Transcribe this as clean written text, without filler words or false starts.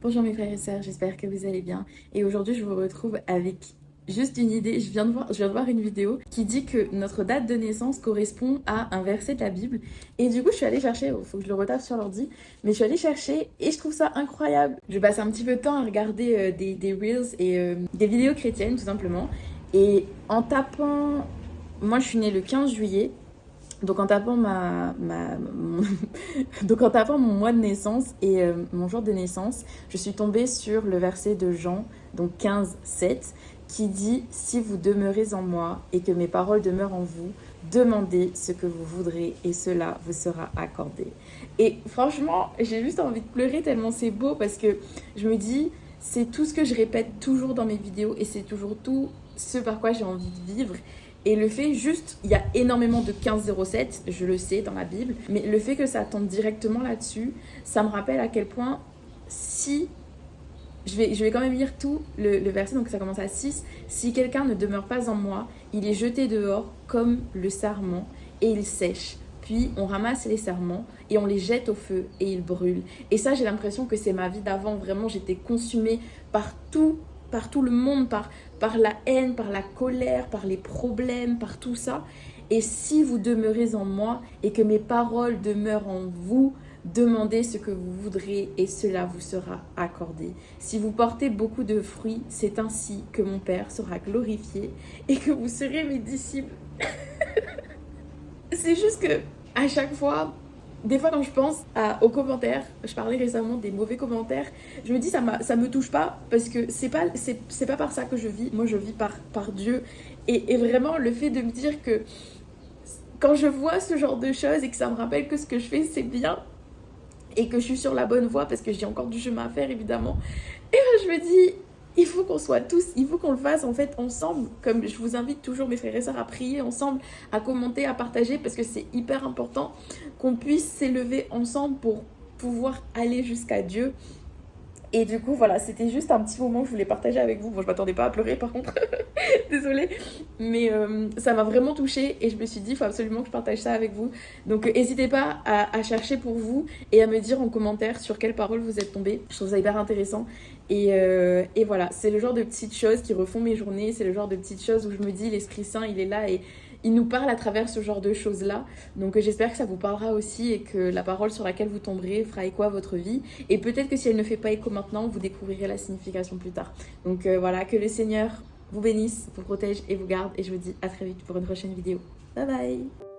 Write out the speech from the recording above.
Bonjour mes frères et sœurs, j'espère que vous allez bien. Et aujourd'hui, je vous retrouve avec juste une idée. Je viens de voir une vidéo qui dit que notre date de naissance correspond à un verset de la Bible. Et du coup, je suis allée chercher, il faut que je le retape sur l'ordi, mais je suis allée chercher et je trouve ça incroyable. Je passe un petit peu de temps à regarder des Reels et des vidéos chrétiennes, tout simplement. Et en tapant, moi je suis née le 15 juillet. Donc en tapant donc en tapant mon mois de naissance et mon jour de naissance, je suis tombée sur le verset de Jean, donc 15:7, qui dit: Si vous demeurez en moi et que mes paroles demeurent en vous, demandez ce que vous voudrez et cela vous sera accordé. Et franchement, j'ai juste envie de pleurer tellement c'est beau parce que je me dis, c'est tout ce que je répète toujours dans mes vidéos et c'est toujours tout ce par quoi j'ai envie de vivre. Et le fait juste, il y a énormément de 15:07, je le sais dans la Bible, mais le fait que ça tombe directement là-dessus, ça me rappelle à quel point si, je vais quand même lire tout le verset, donc ça commence à 6. Si quelqu'un ne demeure pas en moi, il est jeté dehors comme le sarment et il sèche. Puis on ramasse les sarments et on les jette au feu et ils brûlent. Et ça, j'ai l'impression que c'est ma vie d'avant. Vraiment, j'étais consumée par tout le monde, par la haine, par la colère, par les problèmes, par tout ça. Et si vous demeurez en moi et que mes paroles demeurent en vous, demandez ce que vous voudrez et cela vous sera accordé. Si vous portez beaucoup de fruits, c'est ainsi que mon Père sera glorifié et que vous serez mes disciples. C'est juste que à chaque fois, des fois quand je pense aux commentaires, je parlais récemment des mauvais commentaires, je me dis ça me touche pas parce que c'est pas par ça que je vis. Moi je vis par Dieu et vraiment le fait de me dire que quand je vois ce genre de choses et que ça me rappelle que ce que je fais c'est bien et que je suis sur la bonne voie parce que j'ai encore du chemin à faire évidemment, et ben, je me dis il faut qu'on soit tous, il faut qu'on le fasse en fait ensemble. Comme je vous invite toujours mes frères et sœurs à prier ensemble, à commenter, à partager parce que c'est hyper important qu'on puisse s'élever ensemble pour pouvoir aller jusqu'à Dieu. Et du coup, voilà, c'était juste un petit moment que je voulais partager avec vous. Bon, je m'attendais pas à pleurer par contre, désolée. Mais ça m'a vraiment touchée et je me suis dit, il faut absolument que je partage ça avec vous. Donc, n'hésitez pas à chercher pour vous et à me dire en commentaire sur quelles paroles vous êtes tombés. Je trouve ça hyper intéressant. Et voilà, c'est le genre de petites choses qui refont mes journées. C'est le genre de petites choses où je me dis, l'Esprit Saint, il est là et il nous parle à travers ce genre de choses-là. Donc j'espère que ça vous parlera aussi et que la parole sur laquelle vous tomberez fera écho à votre vie. Et peut-être que si elle ne fait pas écho maintenant, vous découvrirez la signification plus tard. Donc voilà, que le Seigneur vous bénisse, vous protège et vous garde. Et je vous dis à très vite pour une prochaine vidéo. Bye bye!